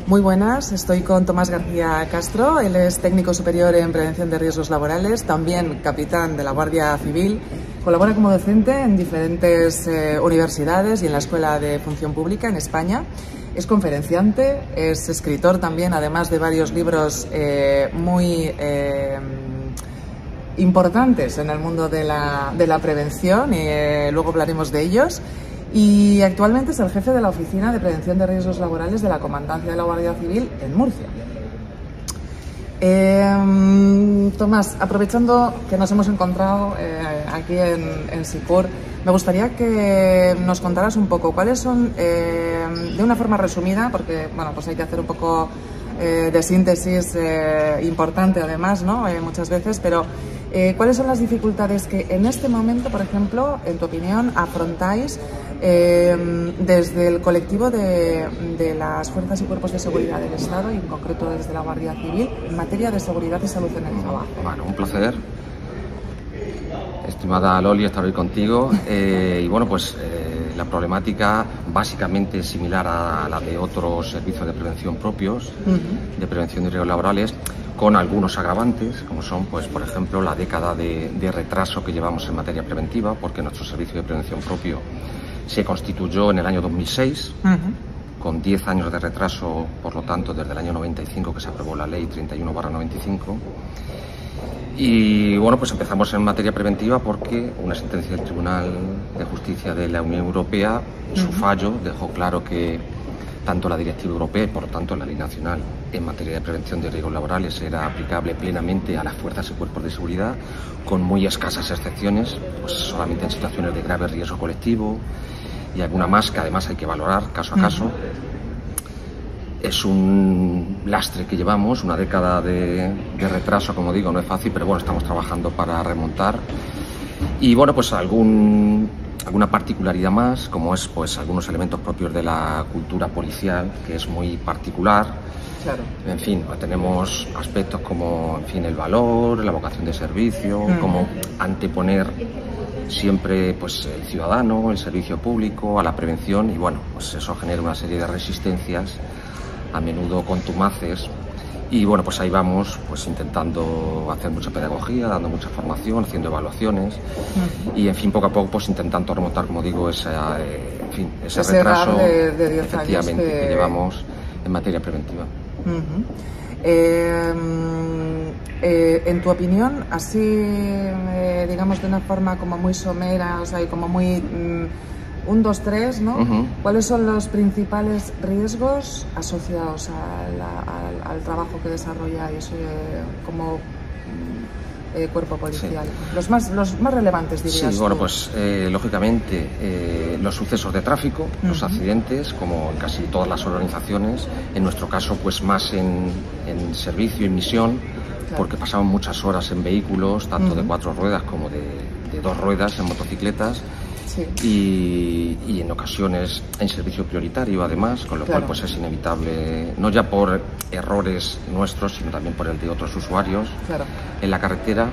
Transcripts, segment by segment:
Muy buenas, estoy con Tomás García Castro, él es técnico superior en prevención de riesgos laborales, también capitán de la Guardia Civil, colabora como docente en diferentes universidades y en la Escuela de Función Pública en España, es conferenciante, es escritor también, además de varios libros muy importantes en el mundo de la prevención y luego hablaremos de ellos. Y actualmente es el jefe de la Oficina de Prevención de Riesgos Laborales de la Comandancia de la Guardia Civil en Murcia. Tomás, aprovechando que nos hemos encontrado aquí en SICUR, me gustaría que nos contaras un poco cuáles son, de una forma resumida, porque bueno, pues hay que hacer un poco de síntesis importante además, ¿no? Muchas veces, pero ¿cuáles son las dificultades que en este momento, por ejemplo, en tu opinión, afrontáis desde el colectivo de las fuerzas y cuerpos de seguridad del Estado y en concreto desde la Guardia Civil en materia de seguridad y salud en el trabajo? Bueno, un placer, estimada Loli, estar hoy contigo. Y bueno, pues la problemática básicamente es similar a la de otros servicios de prevención propios, de prevención de riesgos laborales, con algunos agravantes, como son, pues, por ejemplo, la década de retraso que llevamos en materia preventiva, porque nuestro servicio de prevención propio se constituyó en el año 2006, con 10 años de retraso, por lo tanto, desde el año 95 que se aprobó la ley 31/95. Y bueno, pues empezamos en materia preventiva porque una sentencia del Tribunal de Justicia de la Unión Europea, su fallo, dejó claro que tanto la directiva europea y por lo tanto la ley nacional en materia de prevención de riesgos laborales era aplicable plenamente a las fuerzas y cuerpos de seguridad, con muy escasas excepciones, pues solamente en situaciones de grave riesgo colectivo y alguna más que además hay que valorar caso a caso. Es un lastre que llevamos, una década de retraso, como digo, no es fácil, pero bueno, estamos trabajando para remontar. Y bueno, pues alguna particularidad más, como es pues algunos elementos propios de la cultura policial, que es muy particular. Claro. En fin, tenemos aspectos como, en fin, el valor, la vocación de servicio, como anteponer siempre pues el ciudadano, el servicio público, a la prevención, y bueno, pues eso genera una serie de resistencias, a menudo contumaces. Y bueno, pues ahí vamos, pues intentando hacer mucha pedagogía, dando mucha formación, haciendo evaluaciones y, en fin, poco a poco, pues intentando remontar, como digo, ese retraso de 10 efectivamente años que llevamos en materia preventiva. En tu opinión, así, digamos, de una forma como muy somera, o sea, y como muy 1, 2, 3, ¿no? ¿Cuáles son los principales riesgos asociados al trabajo que desarrolláis como cuerpo policial? Sí. Los más relevantes, dirías. Sí, bueno, pues lógicamente los sucesos de tráfico, los accidentes, como en casi todas las organizaciones, en nuestro caso pues más en servicio y misión, claro, porque pasamos muchas horas en vehículos, tanto de 4 ruedas como de 2 ruedas, en motocicletas. Sí. Y en ocasiones en servicio prioritario además, con lo cual pues es inevitable, no ya por errores nuestros, sino también por el de otros usuarios en la carretera.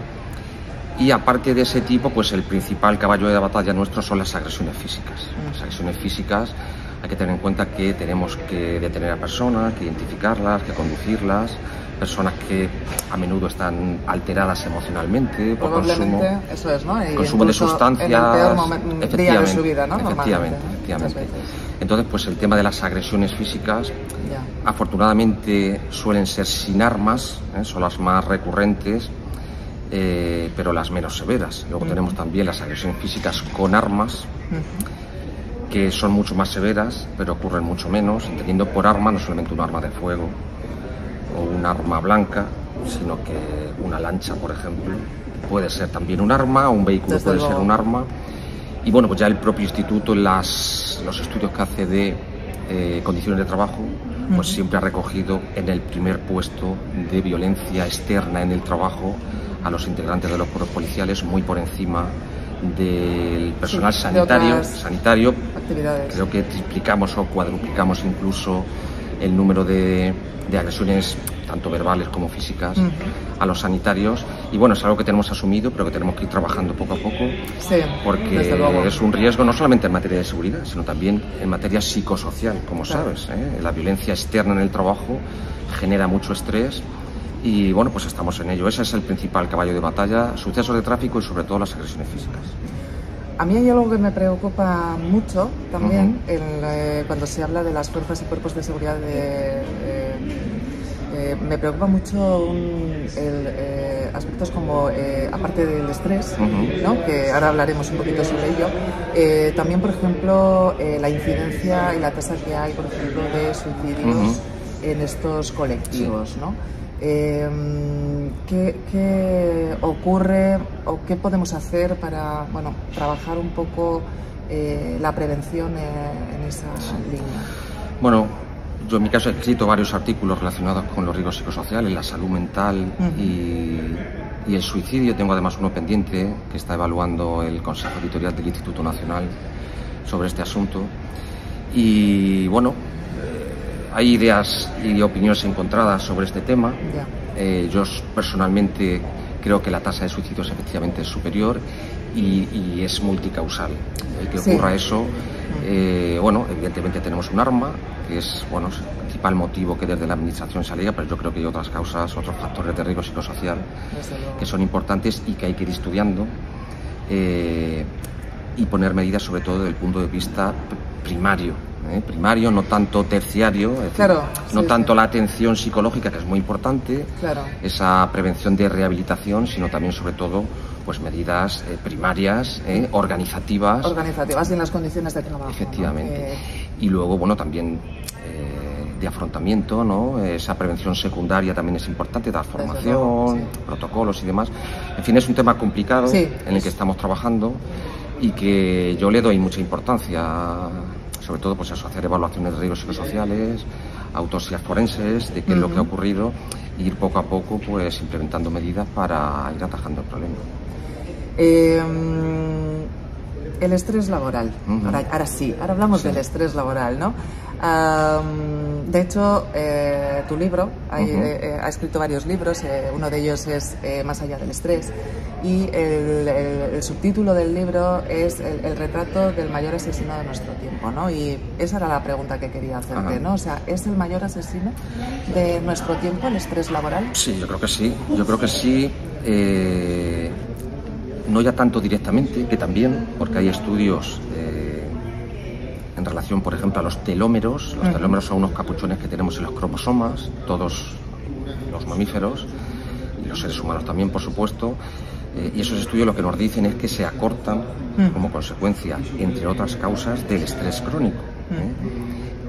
Y aparte de ese tipo, pues el principal caballo de batalla nuestro son las agresiones físicas. Las agresiones físicas hay que tener en cuenta que tenemos que detener a personas, que identificarlas, que conducirlas, personas que a menudo están alteradas emocionalmente por consumo, eso es, ¿no? consumo de sustancias, en el peor día de su vida, ¿no? Efectivamente. Entonces, pues el tema de las agresiones físicas, afortunadamente suelen ser sin armas, son las más recurrentes, pero las menos severas. Luego tenemos también las agresiones físicas con armas, que son mucho más severas, pero ocurren mucho menos, entendiendo por arma no solamente un arma de fuego o un arma blanca, sino que una lancha, por ejemplo, puede ser también un arma, un vehículo puede ser un arma. Y bueno, pues ya el propio instituto, en los estudios que hace de condiciones de trabajo, pues siempre ha recogido en el primer puesto de violencia externa en el trabajo a los integrantes de los cuerpos policiales, muy por encima del personal sanitario. Creo que triplicamos o cuadruplicamos incluso el número de agresiones tanto verbales como físicas a los sanitarios, y bueno, es algo que tenemos asumido, pero que tenemos que ir trabajando poco a poco, porque es un riesgo no solamente en materia de seguridad, sino también en materia psicosocial, como sabes, la violencia externa en el trabajo genera mucho estrés. Y bueno, pues estamos en ello. Ese es el principal caballo de batalla, sucesos de tráfico y sobre todo las agresiones físicas. A mí hay algo que me preocupa mucho también cuando se habla de las fuerzas y cuerpos de seguridad. Me preocupa mucho aspectos como, aparte del estrés, ¿no? Que ahora hablaremos un poquito sobre ello, también, por ejemplo, la incidencia y la tasa que hay, por ejemplo, de suicidios en estos colectivos, ¿no? ¿Qué ocurre o qué podemos hacer para, bueno, trabajar un poco la prevención en esa línea? Bueno, yo en mi caso he escrito varios artículos relacionados con los riesgos psicosociales, la salud mental y el suicidio. Tengo además uno pendiente que está evaluando el Consejo Editorial del Instituto Nacional sobre este asunto. Y bueno, hay ideas y opiniones encontradas sobre este tema. Yo personalmente creo que la tasa de suicidios efectivamente es superior y es multicausal. Que ocurra eso, bueno, evidentemente tenemos un arma, que es, bueno, es el principal motivo que desde la administración se alega, pero yo creo que hay otras causas, otros factores de riesgo psicosocial que son importantes y que hay que ir estudiando y poner medidas sobre todo desde el punto de vista primario. Primario, no tanto terciario, es decir, no tanto la atención psicológica, que es muy importante, esa prevención de rehabilitación, sino también sobre todo pues medidas primarias, organizativas y en las condiciones de trabajo. Efectivamente. Y luego, bueno, también de afrontamiento, ¿no? Esa prevención secundaria también es importante, dar formación, protocolos y demás. En fin, es un tema complicado en el que estamos trabajando y que yo le doy mucha importancia. Sobre todo, pues asociar evaluaciones de riesgos psicosociales, autopsias forenses de qué es lo que ha ocurrido, e ir poco a poco pues implementando medidas para ir atajando el problema. El estrés laboral. Ahora hablamos del estrés laboral, ¿no? De hecho, tu libro, ha escrito varios libros, uno de ellos es Más allá del estrés, y el subtítulo del libro es el retrato del mayor asesino de nuestro tiempo, ¿no? Y esa era la pregunta que quería hacerte, ¿no? O sea, ¿es el mayor asesino de nuestro tiempo el estrés laboral? Sí, yo creo que sí. Yo creo que sí. No ya tanto directamente, que también, porque hay estudios en relación, por ejemplo, a los telómeros. Los telómeros son unos capuchones que tenemos en los cromosomas, todos los mamíferos y los seres humanos también, por supuesto. Y esos estudios lo que nos dicen es que se acortan como consecuencia, entre otras causas, del estrés crónico.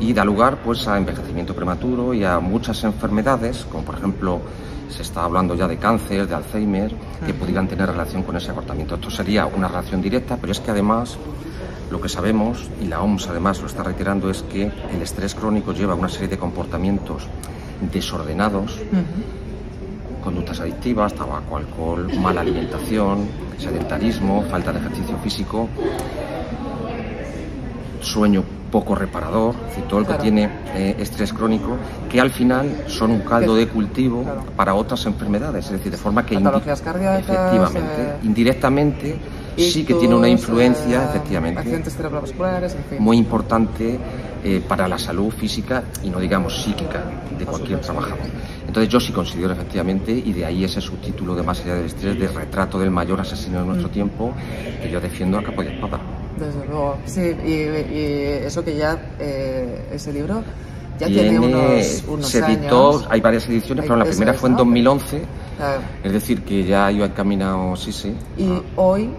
Y da lugar pues a envejecimiento prematuro y a muchas enfermedades, como por ejemplo se está hablando ya de cáncer, de Alzheimer, que pudieran tener relación con ese acortamiento. Esto sería una relación directa, pero es que además lo que sabemos, y la OMS además lo está reiterando, es que el estrés crónico lleva a una serie de comportamientos desordenados, conductas adictivas, tabaco, alcohol, mala alimentación, sedentarismo, falta de ejercicio físico, sueño poco reparador, es decir, todo el que tiene estrés crónico, que al final son un caldo de cultivo para otras enfermedades, es decir, de forma que patologías cardíacas, efectivamente, indirectamente sí que tiene una influencia, efectivamente, accidentes cerebrovasculares, en fin, muy importante para la salud física y no digamos psíquica de cualquier trabajador. Entonces yo sí considero efectivamente, y de ahí ese subtítulo de Más allá del estrés, de retrato del mayor asesino de nuestro tiempo, que yo defiendo a capa y espada. Desde luego, sí, y eso que ya, ese libro ya tiene unos se editó, años. Hay varias ediciones, pero la primera fue en 2011, es decir, que ya iba encaminado, Y hoy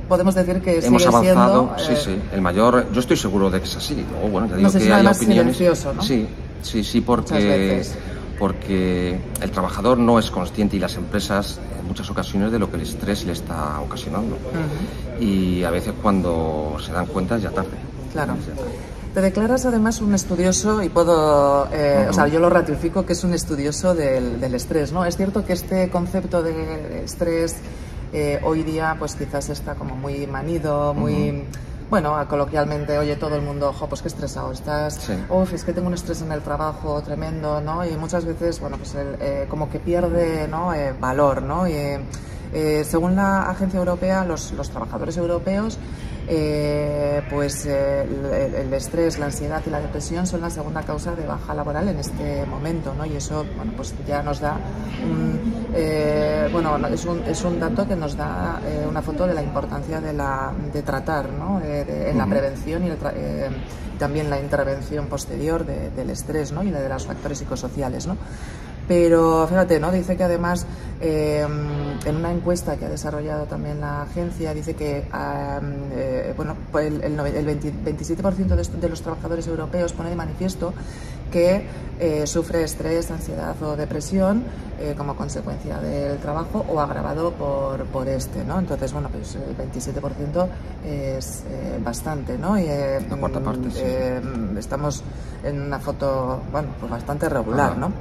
podemos decir que hemos sigue avanzado, siendo, el mayor, yo estoy seguro de que es así, o bueno, ya digo que hay opiniones, silencioso, ¿no? Sí, porque el trabajador no es consciente y las empresas en muchas ocasiones de lo que el estrés le está ocasionando. Y a veces cuando se dan cuenta es ya tarde. Claro. Te declaras además un estudioso y puedo, o sea, yo lo ratifico que es un estudioso del estrés, ¿no? Es cierto que este concepto de estrés hoy día pues quizás está como muy manido, muy bueno, coloquialmente, oye, todo el mundo, ojo, pues qué estresado estás, Sí. uf, es que tengo un estrés en el trabajo tremendo, ¿no? Y muchas veces, bueno, pues como que pierde, ¿no? Valor, ¿no? Según la Agencia Europea, los trabajadores europeos, pues el estrés, la ansiedad y la depresión son la segunda causa de baja laboral en este momento, ¿no? Y eso, bueno, pues ya nos da bueno, es un dato que nos da una foto de la importancia de tratar, ¿no? En la prevención y también la intervención posterior del estrés, ¿no? Y de los factores psicosociales, ¿no? Pero fíjate, ¿no? Dice que además en una encuesta que ha desarrollado también la agencia, dice que bueno, pues el 27% de los trabajadores europeos pone de manifiesto que sufre estrés, ansiedad o depresión como consecuencia del trabajo o agravado por este, ¿no? Entonces, bueno, pues el 27% es bastante, ¿no? Y, La cuarta parte, sí. Estamos en una foto, bueno, pues bastante regular, ¿no?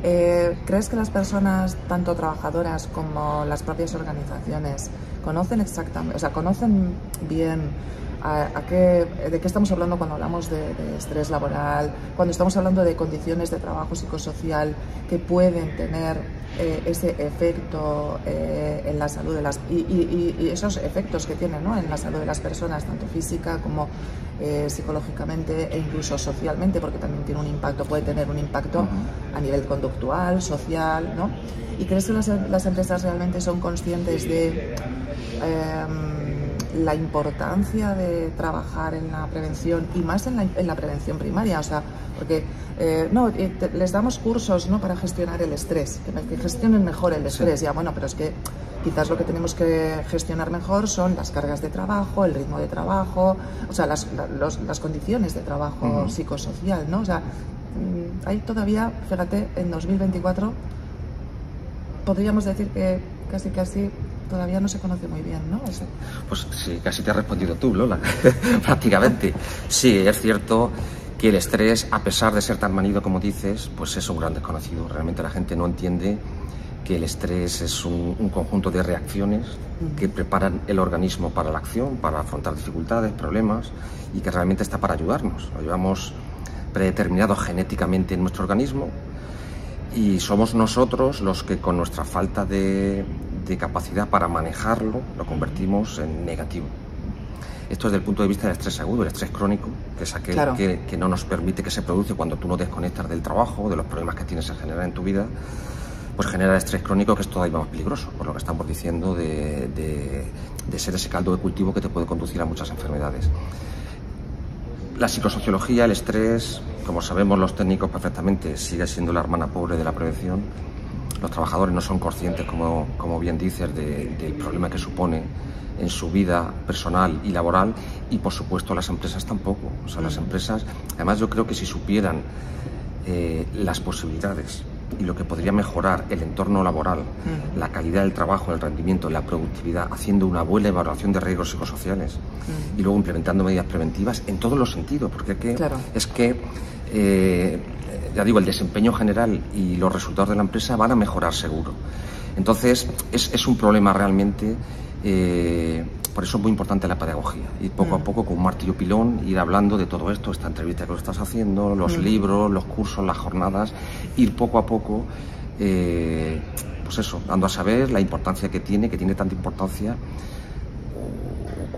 ¿Crees que las personas, tanto trabajadoras como las propias organizaciones, conocen exactamente, o sea, conocen bien de qué estamos hablando cuando hablamos de estrés laboral, cuando estamos hablando de condiciones de trabajo psicosocial que pueden tener ese efecto en la salud de las y esos efectos que tienen, ¿no? En la salud de las personas, tanto física como psicológicamente e incluso socialmente, porque también tiene un impacto, puede tener un impacto a nivel conductual, social, ¿no? ¿Y crees que las empresas realmente son conscientes de la importancia de trabajar en la prevención y más en la prevención primaria? O sea, porque les damos cursos, ¿no? Para gestionar el estrés, que gestionen mejor el estrés. Sí. Ya, bueno, pero es que quizás lo que tenemos que gestionar mejor son las cargas de trabajo, el ritmo de trabajo, o sea, las condiciones de trabajo psicosocial, ¿no? O sea, hay todavía, fíjate, en 2024 podríamos decir que casi todavía no se conoce muy bien, ¿no? Eso. Pues sí, casi te has respondido tú, Lola, prácticamente. Sí, es cierto que el estrés, a pesar de ser tan manido como dices, pues es un gran desconocido. Realmente la gente no entiende que el estrés es un conjunto de reacciones que preparan el organismo para la acción, para afrontar dificultades, problemas, y que realmente está para ayudarnos. Lo llevamos predeterminado genéticamente en nuestro organismo y somos nosotros los que con nuestra falta de capacidad para manejarlo lo convertimos en negativo. Esto es desde el punto de vista del estrés agudo, el estrés crónico, que es aquel claro. que no nos permite, que se produce cuando tú no desconectas del trabajo, de los problemas que tienes en general en tu vida, pues genera estrés crónico, que es todavía más peligroso, por lo que estamos diciendo de ser ese caldo de cultivo que te puede conducir a muchas enfermedades. La psicosociología, el estrés, como sabemos los técnicos perfectamente, sigue siendo la hermana pobre de la prevención. Los trabajadores no son conscientes, como bien dices, del problema que supone en su vida personal y laboral, y por supuesto las empresas tampoco. O sea, las empresas, además yo creo que si supieran las posibilidades y lo que podría mejorar el entorno laboral, la calidad del trabajo, el rendimiento, la productividad, haciendo una buena evaluación de riesgos psicosociales y luego implementando medidas preventivas en todos los sentidos, porque claro. es que ya digo, el desempeño general y los resultados de la empresa van a mejorar seguro. Entonces es un problema realmente, por eso es muy importante la pedagogía, y poco a poco con un martillo pilón ir hablando de todo esto, esta entrevista que lo estás haciendo, los libros, los cursos, las jornadas, ir poco a poco, pues eso, dando a saber la importancia que tiene tanta importancia,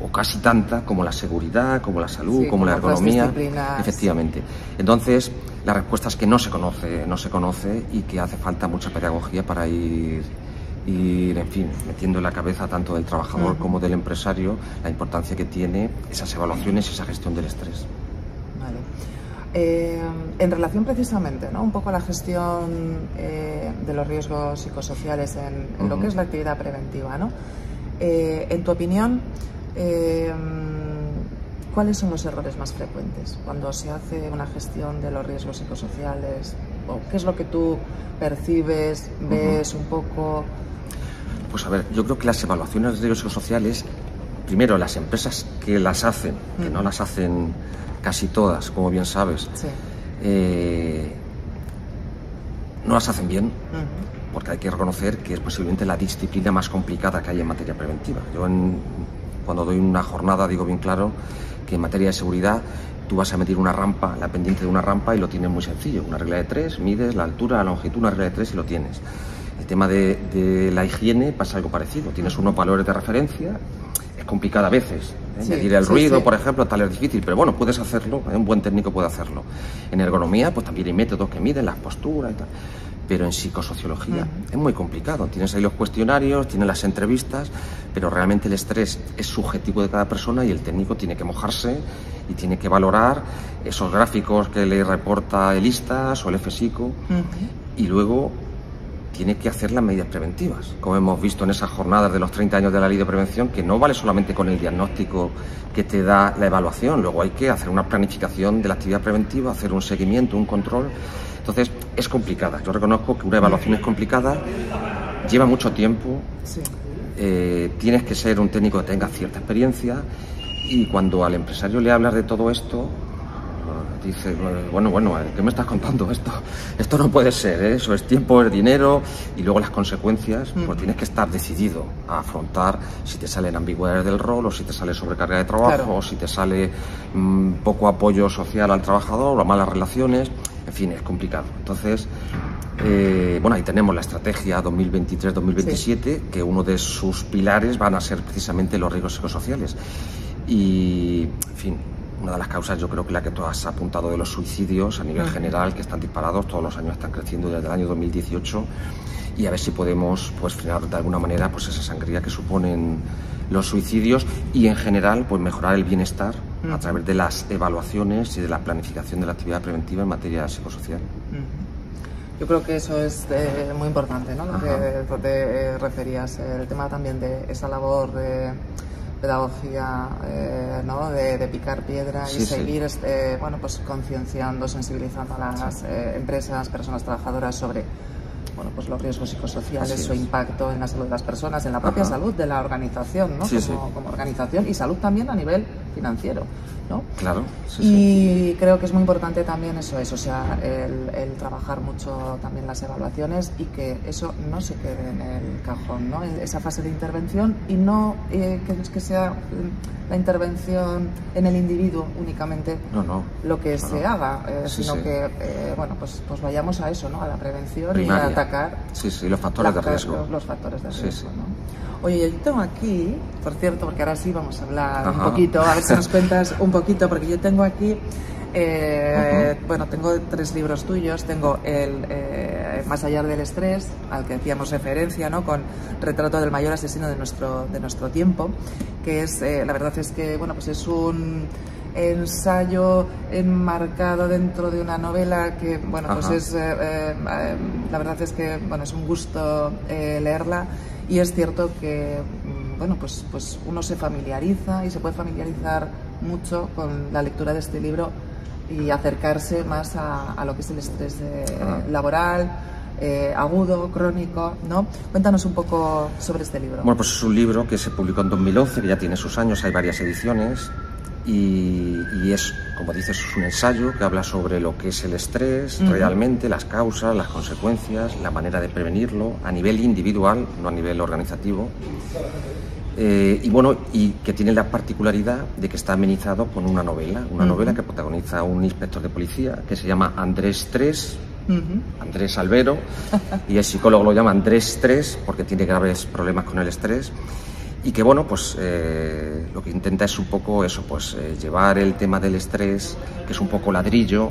o casi tanta como la seguridad, como la salud, sí, como la ergonomía, efectivamente. Entonces, la respuesta es que no se conoce y que hace falta mucha pedagogía para ir, en fin, metiendo en la cabeza tanto del trabajador como del empresario la importancia que tiene esas evaluaciones y esa gestión del estrés. Vale. En relación precisamente, ¿no? Un poco a la gestión de los riesgos psicosociales en lo que es la actividad preventiva, ¿no? En tu opinión, ¿cuáles son los errores más frecuentes cuando se hace una gestión de los riesgos psicosociales? ¿O qué es lo que tú percibes, ves un poco? Pues a ver, yo creo que las evaluaciones de riesgos psicosociales, primero las empresas que las hacen, que no las hacen casi todas, como bien sabes, sí. No las hacen bien, porque hay que reconocer que es posiblemente la disciplina más complicada que hay en materia preventiva. Yo en cuando doy una jornada digo bien claro que en materia de seguridad tú vas a meter una rampa, la pendiente de una rampa, y lo tienes muy sencillo. Una regla de 3, mides la altura, la longitud, una regla de 3 y lo tienes. El tema de la higiene pasa algo parecido. Tienes unos valores de referencia, es complicado a veces. Medir el ruido, por ejemplo, tal es difícil, pero bueno, puedes hacerlo, un buen técnico puede hacerlo. En ergonomía, pues también hay métodos que miden las posturas y tal. Pero en psicosociología es muy complicado. Tienes ahí los cuestionarios, tienes las entrevistas, pero realmente el estrés es subjetivo de cada persona y el técnico tiene que mojarse y tiene que valorar esos gráficos que le reporta el ISTAS o el FSICO y luego tiene que hacer las medidas preventivas, como hemos visto en esas jornadas de los 30 años de la Ley de Prevención, que no vale solamente con el diagnóstico que te da la evaluación, luego hay que hacer una planificación de la actividad preventiva, hacer un seguimiento, un control. Entonces, es complicada. Yo reconozco que una evaluación es complicada, lleva mucho tiempo, tienes que ser un técnico que tenga cierta experiencia, y cuando al empresario le hablas de todo esto, dice, bueno, ¿qué me estás contando? Esto no puede ser, ¿eh? Eso es tiempo, es dinero, y luego las consecuencias, pues tienes que estar decidido a afrontar si te salen ambigüedades del rol, o si te sale sobrecarga de trabajo, o si te sale poco apoyo social al trabajador, o malas relaciones, en fin, es complicado. Entonces, bueno, ahí tenemos la estrategia 2023-2027, que uno de sus pilares van a ser precisamente los riesgos psicosociales. Y, en fin, una de las causas, yo creo que la que tú has apuntado, de los suicidios a nivel general, que están disparados, todos los años están creciendo desde el año 2018, y a ver si podemos, pues, frenar de alguna manera, pues, esa sangría que suponen los suicidios, y en general, pues, mejorar el bienestar a través de las evaluaciones y de la planificación de la actividad preventiva en materia psicosocial. Yo creo que eso es muy importante, ¿no? Lo que te referías, el tema también de esa labor de pedagogía, ¿no? de picar piedra y seguir bueno, pues concienciando, sensibilizando a las empresas, personas trabajadoras sobre, bueno, pues los riesgos psicosociales, su impacto en la salud de las personas, en la propia salud de la organización, ¿no? Como organización, y salud también a nivel financiero, ¿no? Claro. Y creo que es muy importante también eso es, o sea, el trabajar mucho también las evaluaciones, y que eso no se quede en el cajón, ¿no? En esa fase de intervención, y no que sea la intervención en el individuo únicamente lo que se haga, sino que bueno, pues vayamos a eso, ¿no? A la prevención primaria, y a atacar los factores de riesgo. Los factores de riesgo, ¿no? Oye, yo tengo aquí, por cierto, porque ahora sí vamos a hablar un poquito, a ver si nos cuentas un poquito, porque yo tengo aquí, bueno, tengo 3 libros tuyos. Tengo el Más allá del estrés, al que hacíamos referencia, ¿no? Con retrato del mayor asesino de nuestro tiempo, que es, la verdad es que, bueno, pues es un ensayo enmarcado dentro de una novela que, bueno, pues es, la verdad es que, bueno, es un gusto leerla. Y es cierto que, bueno, pues uno se familiariza, y se puede familiarizar mucho con la lectura de este libro y acercarse más a lo que es el estrés laboral, agudo, crónico, ¿no? Cuéntanos un poco sobre este libro. Bueno, pues es un libro que se publicó en 2011, que ya tiene sus años, hay varias ediciones. Y es, como dices, es un ensayo que habla sobre lo que es el estrés realmente, las causas, las consecuencias, la manera de prevenirlo a nivel individual, no a nivel organizativo. Y bueno, y que tiene la particularidad de que está amenizado con una novela que protagoniza un inspector de policía que se llama Andrés Tres, Andrés Albero, y el psicólogo lo llama Andrés Tres porque tiene graves problemas con el estrés. Y que, bueno, pues lo que intenta es un poco eso, pues llevar el tema del estrés, que es un poco ladrillo,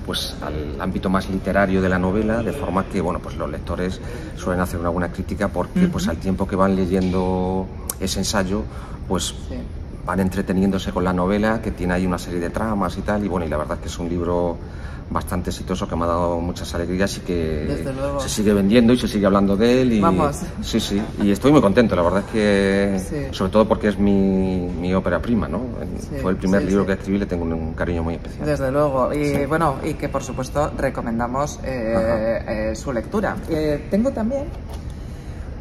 pues al ámbito más literario de la novela, de forma que, bueno, pues los lectores suelen hacer una buena crítica, porque pues al tiempo que van leyendo ese ensayo, pues van entreteniéndose con la novela, que tiene ahí una serie de tramas y tal, y bueno, y la verdad es que es un libro bastante exitoso, que me ha dado muchas alegrías, y que se sigue vendiendo y se sigue hablando de él, y sí, y estoy muy contento, la verdad es que sobre todo porque es mi ópera prima, ¿no? Fue el primer libro que escribí, le tengo un cariño muy especial. Desde luego, y bueno, y que por supuesto recomendamos su lectura. Tengo también,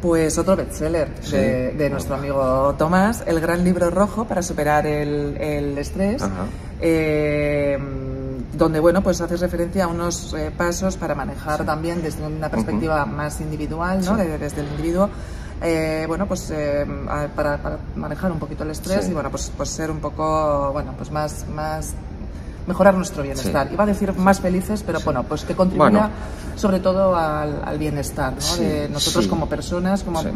pues, otro bestseller de nuestro amigo Tomás, El gran libro rojo para superar el estrés, donde, bueno, pues haces referencia a unos pasos para manejar también desde una perspectiva más individual, ¿no? Desde el individuo, bueno, pues para manejar un poquito el estrés, sí. y bueno, pues ser un poco, bueno, pues más mejorar nuestro bienestar. Sí. Iba a decir más felices, pero sí. bueno, pues que contribuya sobre todo al bienestar, ¿no? Sí, de nosotros sí. como personas, como Sí.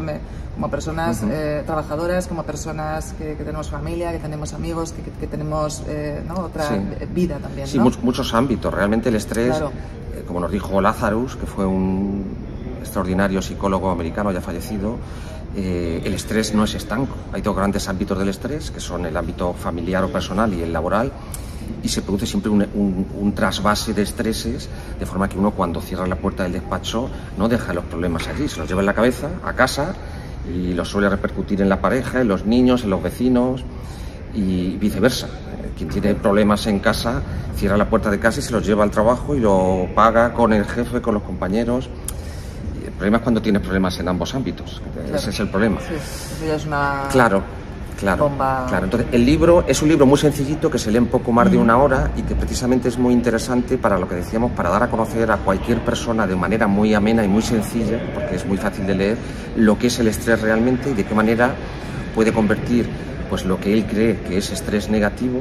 como personas trabajadoras, como personas que tenemos familia, que tenemos amigos, que tenemos ¿no? otra sí. vida también, Sí, ¿no? muchos ámbitos. Realmente el estrés, Claro. Como nos dijo Lazarus, que fue un extraordinario psicólogo americano ya fallecido, el estrés no es estanco. Hay dos grandes ámbitos del estrés, que son el ámbito familiar o personal y el laboral, y se produce siempre un trasvase de estreses, de forma que uno, cuando cierra la puerta del despacho, no deja los problemas allí, se los lleva en la cabeza a casa y los suele repercutir en la pareja, en los niños, en los vecinos y viceversa. Quien tiene problemas en casa cierra la puerta de casa y se los lleva al trabajo y lo paga con el jefe, con los compañeros. Y el problema es cuando tienes problemas en ambos ámbitos. Claro. Ese es el problema. Sí, eso ya es una bomba. Claro. Entonces, el libro es un libro muy sencillito que se lee en poco más de una hora y que precisamente es muy interesante para lo que decíamos, para dar a conocer a cualquier persona de manera muy amena y muy sencilla, porque es muy fácil de leer, lo que es el estrés realmente y de qué manera puede convertir pues lo que él cree que es estrés negativo,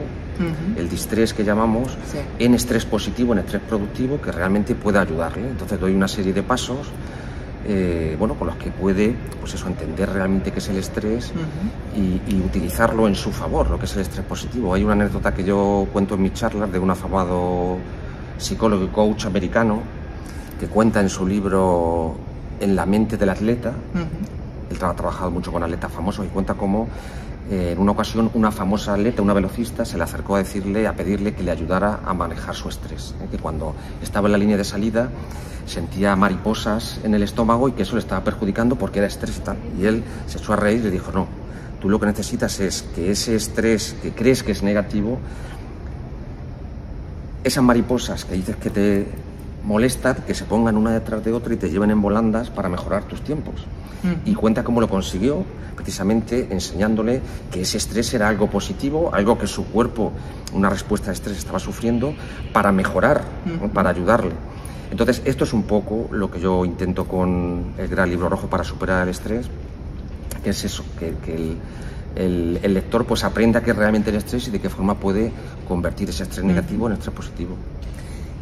el distrés que llamamos, sí, en estrés positivo, en estrés productivo, que realmente puede ayudarle. Entonces doy una serie de pasos bueno, con los que puede, pues eso, entender realmente qué es el estrés y utilizarlo en su favor, lo que es el estrés positivo. Hay una anécdota que yo cuento en mis charlas de un afamado psicólogo y coach americano que cuenta en su libro En la mente del atleta. Él ha trabajado mucho con atletas famosos y cuenta cómo en una ocasión una famosa atleta, una velocista, se le acercó a pedirle que le ayudara a manejar su estrés, que cuando estaba en la línea de salida sentía mariposas en el estómago y que eso le estaba perjudicando porque era estrés y tal. Y él se echó a reír y le dijo: no, tú lo que necesitas es que ese estrés que crees que es negativo, esas mariposas que dices que te molestan, que se pongan una detrás de otra y te lleven en volandas para mejorar tus tiempos. Y cuenta cómo lo consiguió, precisamente enseñándole que ese estrés era algo positivo, algo que su cuerpo, una respuesta de estrés, estaba sufriendo, para mejorar, ¿no? Para ayudarle. Entonces, esto es un poco lo que yo intento con el Gran Libro Rojo para superar el estrés, que es eso, que el lector pues aprenda qué es realmente el estrés y de qué forma puede convertir ese estrés negativo en estrés positivo.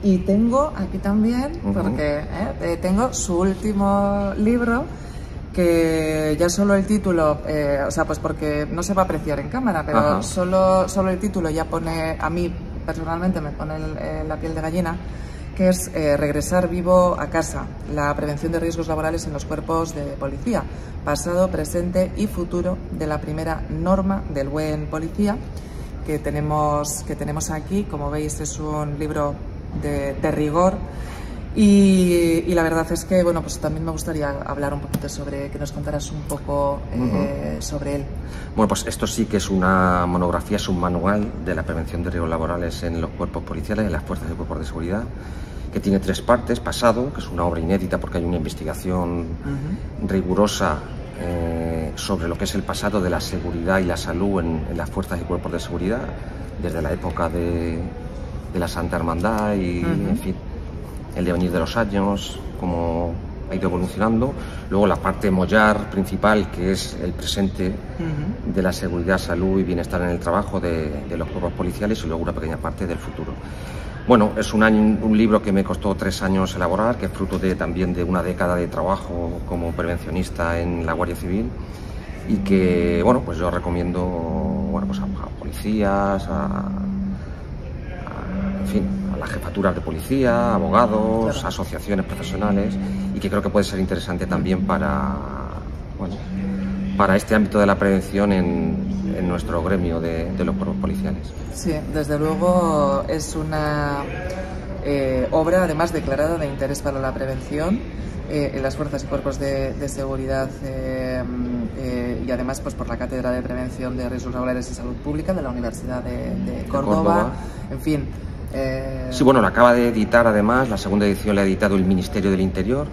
Y tengo aquí también, porque tengo su último libro, que ya solo el título, o sea, pues porque no se va a apreciar en cámara, pero solo el título ya pone, a mí personalmente me pone la piel de gallina, que es Regresar vivo a casa, la prevención de riesgos laborales en los cuerpos de policía, pasado, presente y futuro de la primera norma del buen policía, que tenemos aquí. Como veis, es un libro de rigor. Y la verdad es que, bueno, pues también me gustaría hablar un poquito sobre, que nos contaras un poco sobre él. Bueno, pues esto sí que es una monografía, es un manual de la prevención de riesgos laborales en los cuerpos policiales, en las fuerzas y cuerpos de seguridad, que tiene 3 partes. Pasado, que es una obra inédita porque hay una investigación rigurosa sobre lo que es el pasado de la seguridad y la salud en las fuerzas y cuerpos de seguridad, desde la época de la Santa Hermandad y, en fin, el devenir de los años, cómo ha ido evolucionando. Luego la parte mollar principal, que es el presente de la seguridad, salud y bienestar en el trabajo de los cuerpos policiales, y luego una pequeña parte del futuro. Bueno, es un libro que me costó 3 años elaborar, que es fruto también de una década de trabajo como prevencionista en la Guardia Civil, y que, bueno, pues yo recomiendo, bueno, pues a policías, en fin, a las jefaturas de policía, abogados, asociaciones profesionales, y que creo que puede ser interesante también para este ámbito de la prevención en nuestro gremio de los cuerpos policiales. Sí, desde luego es una obra además declarada de interés para la prevención en las fuerzas y cuerpos de seguridad, y además pues por la Cátedra de Prevención de Riesgos Laborales y Salud Pública de la Universidad de Córdoba. En fin. Sí, bueno, la acaba de editar además, la segunda edición la ha editado el Ministerio del Interior,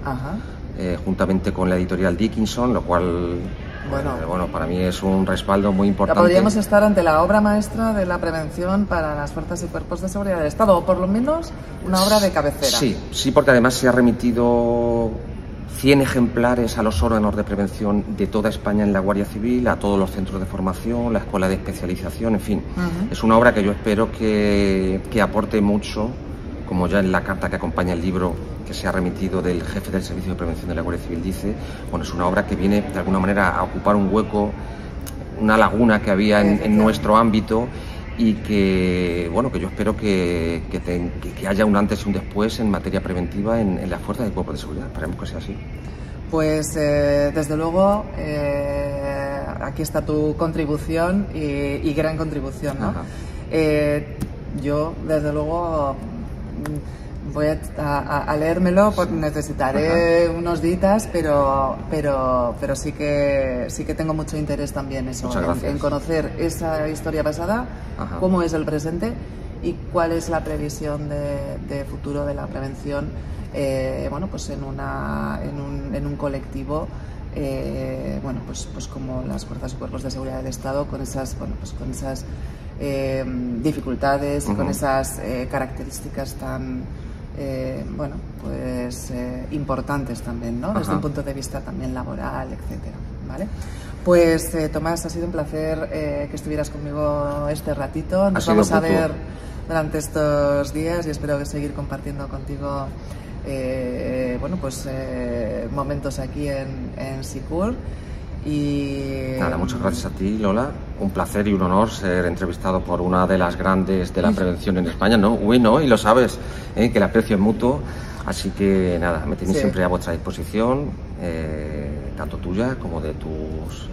juntamente con la editorial Dickinson, lo cual, bueno, para mí es un respaldo muy importante. Podríamos estar ante la obra maestra de la prevención para las fuerzas y cuerpos de seguridad del Estado, o por lo menos una obra de cabecera. Sí, porque además se ha remitido 100 ejemplares a los órganos de prevención de toda España en la Guardia Civil, a todos los centros de formación, la escuela de especialización, en fin. Es una obra que yo espero que aporte mucho, como ya en la carta que acompaña el libro que se ha remitido del jefe del Servicio de Prevención de la Guardia Civil dice, bueno, es una obra que viene de alguna manera a ocupar un hueco, una laguna que había en nuestro ámbito, y que, bueno, que yo espero que haya un antes y un después en materia preventiva en las fuerzas del cuerpo de seguridad. Esperemos que sea así. Pues desde luego aquí está tu contribución y gran contribución, ¿no? Yo desde luego voy a leérmelo, pues necesitaré unos días, pero sí que tengo mucho interés también en conocer esa historia pasada, cómo es el presente y cuál es la previsión de futuro de la prevención, bueno, pues en un colectivo, bueno, pues como las fuerzas y cuerpos de seguridad del Estado, con esas, bueno, pues con esas dificultades, con esas características tan bueno, pues importantes también, ¿no? Desde un punto de vista también laboral, etcétera, ¿vale? Pues Tomás, ha sido un placer que estuvieras conmigo este ratito. Nos vamos a ver durante estos días y espero seguir compartiendo contigo bueno, pues momentos aquí en SICUR. Y nada, muchas gracias a ti, Lola. Un placer y un honor ser entrevistado por una de las grandes de la prevención en España, ¿no? Uy, no, y lo sabes, que el aprecio es mutuo. Así que nada, me tenéis siempre a vuestra disposición, tanto tuya como de tus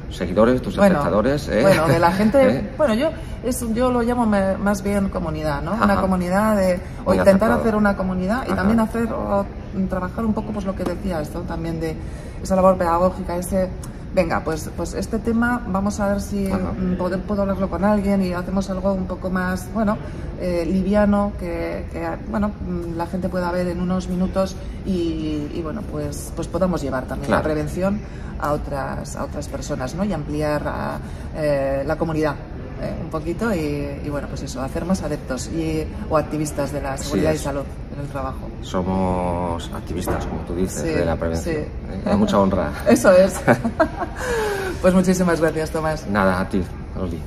seguidores, tus espectadores. Bueno, de la gente, bueno, yo lo llamo más bien comunidad, ¿no? Una comunidad o intentar hacer una comunidad y también hacer o trabajar un poco, pues lo que decías, ¿no? También de esa labor pedagógica, venga, pues este tema vamos a ver si puedo hablarlo con alguien y hacemos algo un poco más, bueno, liviano, que bueno, la gente pueda ver en unos minutos y bueno, pues podamos llevar también la prevención a otras personas, ¿no? Y ampliar la comunidad un poquito y bueno, pues eso, hacer más adeptos o activistas de la seguridad y salud en el trabajo. Somos activistas, como tú dices, de la prevención. Con mucha honra. Eso es. Pues muchísimas gracias, Tomás. Nada, a ti, Oli.